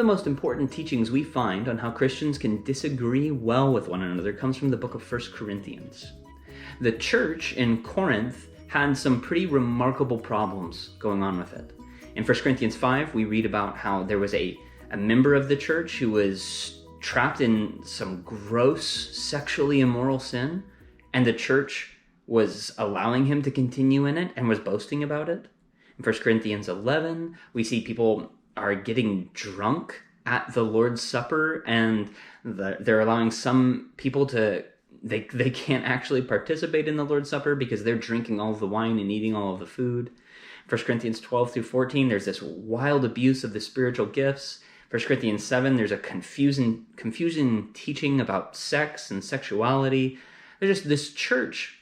of the most important teachings we find on how Christians can disagree well with one another comes from the book of 1 Corinthians. The church in Corinth had some pretty remarkable problems going on with it. In 1 Corinthians 5, we read about how there was a member of the church who was trapped in some gross sexually immoral sin, and the church was allowing him to continue in it and was boasting about it. In 1 Corinthians 11, we see people are getting drunk at the Lord's Supper, and they're allowing some people to, they can't actually participate in the Lord's Supper because they're drinking all of the wine and eating all of the food. 1 Corinthians 12 through 14, there's this wild abuse of the spiritual gifts. 1 Corinthians 7, there's a confusing teaching about sex and sexuality. There's just this church,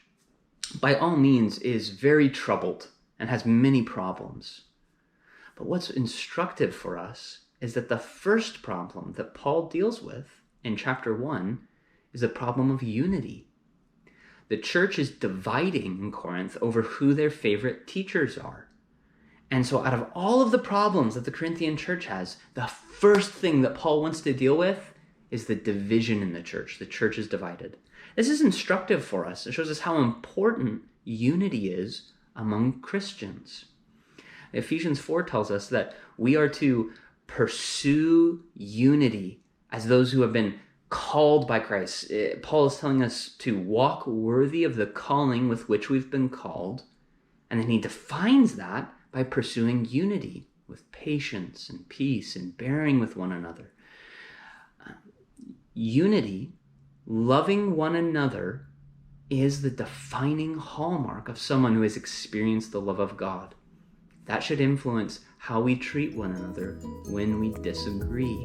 by all means, is very troubled and has many problems. But what's instructive for us is that the first problem that Paul deals with in chapter 1 is the problem of unity. The church is dividing in Corinth over who their favorite teachers are. And so out of all of the problems that the Corinthian church has, the first thing that Paul wants to deal with is the division in the church. The church is divided. This is instructive for us. It shows us how important unity is among Christians. Ephesians 4 tells us that we are to pursue unity as those who have been called by Christ. Paul is telling us to walk worthy of the calling with which we've been called. And then he defines that by pursuing unity with patience and peace and bearing with one another. Unity, loving one another, is the defining hallmark of someone who has experienced the love of God. That should influence how we treat one another when we disagree.